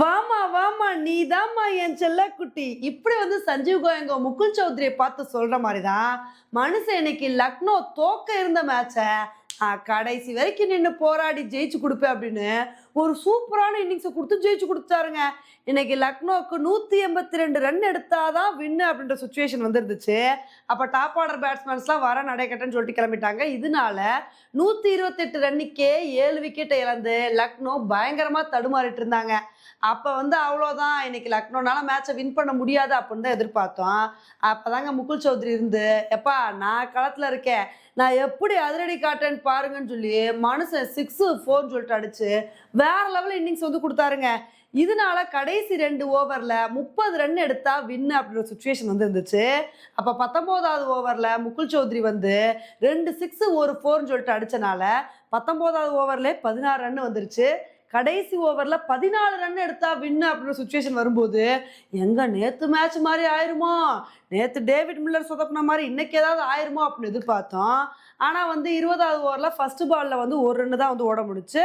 வாமா வாமா நீதாம்மா என் செல்லக்குட்டி. இப்படி வந்து சஞ்சீவ் கோயங்கோ முகுல் சௌத்ரியை பார்த்து சொல்ற மாதிரிதான் மனுஷன் இன்னைக்கு லக்னோ தோக்க இருந்த மேட்ச கடைசி வரைக்கும் நின்று போராடி ஜெயிச்சு கொடுப்பேன் அப்படின்னு ஒரு சூப்பரான இன்னிங்ஸை கொடுத்து ஜெயிச்சு கொடுத்தாருங்க. இன்னைக்கு லக்னோவுக்கு 182 ரன் எடுத்தாதான் வின்னு அப்படின்ற சுச்சுவேஷன் வந்துருந்துச்சு. அப்போ டாப் ஆர்டர் பேட்ஸ்மேன்ஸ்லாம் வர நடைக்கட்டன்னு சொல்லிட்டு கிளம்பிட்டாங்க. இதனால 128 ரன்னுக்கே 7 விக்கெட்டை இழந்து லக்னோ பயங்கரமா தடுமாறிட்டு இருந்தாங்க. அப்போ வந்து அவ்வளோதான், இன்னைக்கு லக்னோனால மேட்சை வின் பண்ண முடியாது அப்படின்னு தான் எதிர்பார்த்தோம். அப்போதாங்க முகுல் சௌத்ரி இருந்து, எப்பா நான் களத்தில் இருக்கேன், நான் எப்படி அதிரடி காட்டேன்னு பாருங்கன்னு சொல்லி மனுஷன் 6-4 சொல்லிட்டு அடிச்சு வேற லெவலில் இன்னிங்ஸ் வந்து கொடுத்தாருங்க. இதனால கடைசி 2 ஓவரில் 30 ரன் எடுத்தா வின்னு அப்படின்ற சுச்சுவேஷன் வந்து இருந்துச்சு. அப்போ 19வது ஓவரில் முகுல் சௌத்ரி வந்து 2 6 1 4 சொல்லிட்டு அடிச்சனால 19வது ஓவர்லேயே 16 ரன் வந்துருச்சு. கடைசி ஓவரில் 14 ரன் எடுத்தா வின்னு அப்படின்ற சுச்சுவேஷன் வரும்போது எங்க நேற்று மேட்ச் மாதிரி ஆயிருமோ, நேற்று டேவிட் மில்லர் சொதப்பின மாதிரி இன்னைக்கு ஏதாவது ஆயிருமோ அப்படின்னு எதிர்பார்த்தோம். ஆனால் வந்து 20வது ஓவரில் ஃபர்ஸ்ட் பாலில் வந்து 1 ரன் தான் வந்து ஓட முடிச்சு.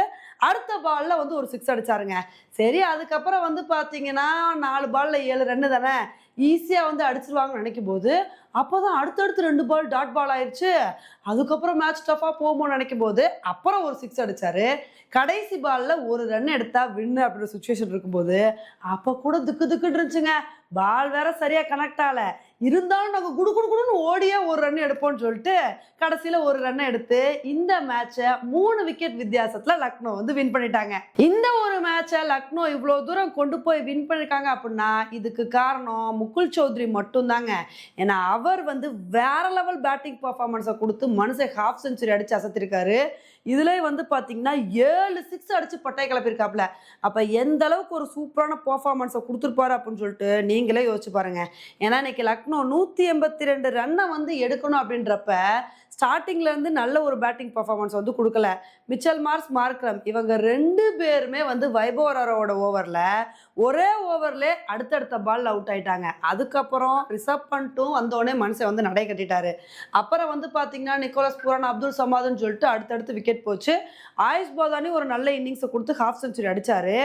அடுத்த பாலில் வந்து ஒரு 6 அடிச்சாருங்க. சரி, அதுக்கப்புறம் வந்து பார்த்தீங்கன்னா 4 பாலில் 7 ரன்னு தானே, ஈஸியாக வந்து அடிச்சிருவாங்கன்னு நினைக்கும் போது அப்போதான் அடுத்தடுத்து 2 பால் டாட் பால் ஆயிடுச்சு. அதுக்கப்புறம் மேட்ச் டஃபாக போகும்போது நினைக்கும் போது அப்புறம் ஒரு 6 அடிச்சாரு. கடைசி பாலில் 1 ரன் எடுத்தா வின்னு அப்படின்ற சுச்சுவேஷன் இருக்கும்போது அப்போ கூட திக்கு திக்குன்னு இருந்துச்சுங்க. பால் வேற சரியா கனெக்ட் ஆகல, இருந்தாலும் நாங்கள் குடு குடு குடுன்னு ஓடியே 1 ரன் எடுப்போம்னு சொல்லிட்டு கடைசியில் 1 ரன் எடுத்து இந்த மேட்சை 3 விக்கெட் வித்தியாசத்தில் லக்னோ வந்து வின் பண்ணிட்டாங்க. இந்த ஒரு மேட்சை லக்னோ இவ்வளோ தூரம் கொண்டு போய் வின் பண்ணிருக்காங்க அப்படின்னா இதுக்கு காரணம் முகுல் சௌத்ரி மட்டும்தாங்க. ஏன்னா அவர் வந்து வேற லெவல் பேட்டிங் பர்ஃபார்மன்ஸை கொடுத்து மனுஷன் ஹாஃப் செஞ்சுரி அடிச்சு அசத்திருக்காரு. இதுல வந்து பார்த்தீங்கன்னா 7 6 அடிச்சு பட்டை கிளப்பியிருக்காப்ல. அப்போ எந்த அளவுக்கு ஒரு சூப்பரான பர்ஃபார்மன்ஸை கொடுத்துருப்பாரு அப்படின்னு சொல்லிட்டு நீங்களே யோசிச்சு பாருங்க. ஏன்னா இன்னைக்கு லக்னோ 182 ரன்னை வந்து எடுக்கணும் அப்படின்றப்ப ஸ்டார்டிங்ல இருந்து நல்ல ஒரு பேட்டிங் பர்ஃபார்மன்ஸ் வந்து கொடுக்கல. மிச்சல் மார்ஸ், மார்க்ரம் இவங்க 2 பேருமே வந்து வைபவ் ஓவரோட ஓவரில் ஒரே ஓவர்லேயே அடுத்தடுத்த பால் அவுட் ஆயிட்டாங்க. அதுக்கப்புறம் ரிசர்வ் பண்ணிட்டும் வந்தோடனே மனுஷன் வந்து நடை கட்டிட்டாரு. அப்புறம் வந்து பார்த்தீங்கன்னா நிக்கோலஸ் பூரான், அப்துல் சமாதுன்னு சொல்லிட்டு அடுத்தடுத்து விக்கெட் போச்சு. ஆயுஷ் போதானி ஒரு நல்ல இன்னிங்ஸை கொடுத்து ஹாஃப் செஞ்சுரி அடிச்சாரு.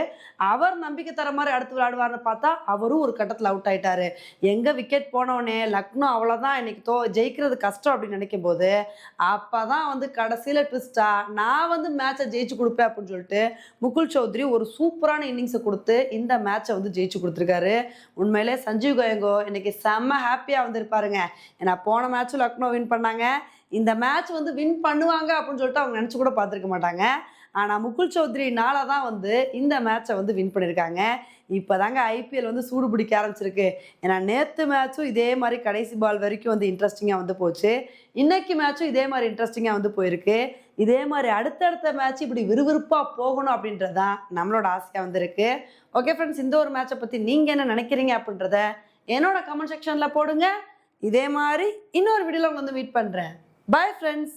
அவர் நம்பிக்கை தர மாதிரி அடுத்து விளையாடுவார்னு பார்த்தா அவரும் ஒரு கட்டத்தில் அவுட் ஆயிட்டாரு. எங்க விக்கெட் போனோடனே லக்னோ அவ்வளோதான், இன்னைக்கு ஜெயிக்கிறது கஷ்டம் அப்படின்னு நினைக்கும் போது அப்பதான் வந்து கடைசியில் ட்விஸ்டா நான் வந்து மேட்சை ஜெயிச்சு கொடுப்பேன் அப்படின்னு சொல்லிட்டு முகுல் சௌத்ரி ஒரு சூப்பரான இன்னிங்ஸை கொடுத்து இந்த மேட்சை வந்து ஜெயிச்சு கொடுத்துருக்காரு. உண்மையிலே சஞ்சீவ் கோயங்கோ இன்னைக்கு செம்ம ஹாப்பியாக வந்திருப்பாருங்க. ஏன்னா போன மேட்சும் லக்னோ வின் பண்ணாங்க, இந்த மேட்ச் வந்து வின் பண்ணுவாங்க அப்படின்னு சொல்லிட்டு அவங்க நினச்சி கூட பார்த்துருக்க மாட்டாங்க. ஆனால் முகுல் சௌத்ரினால தான் வந்து இந்த மேட்சை வந்து வின் பண்ணியிருக்காங்க. இப்போ தாங்க ஐபிஎல் வந்து சூடு பிடிக்க ஆரம்பிச்சிருக்கு. ஏன்னா நேற்று மேட்சும் இதே மாதிரி கடைசி பால் வரைக்கும் வந்து இன்ட்ரெஸ்டிங்காக வந்து போச்சு. இன்னைக்கு மேட்சும் இதே மாதிரி இன்ட்ரெஸ்டிங்காக வந்து போயிருக்கு. இதே மாதிரி அடுத்தடுத்த மேட்ச் இப்படி விறுவிறுப்பாக போகணும் அப்படின்றது தான் நம்மளோட ஆசையாக வந்துருக்கு. ஓகே ஃப்ரெண்ட்ஸ், இந்த ஒரு மேட்சை பற்றி நீங்கள் என்ன நினைக்கிறீங்க அப்படின்றத என்னோட கமெண்ட் செக்ஷனில் போடுங்க. இதே மாதிரி இன்னொரு வீடியோவில் வந்து மீட் பண்ணுறேன். Bye friends.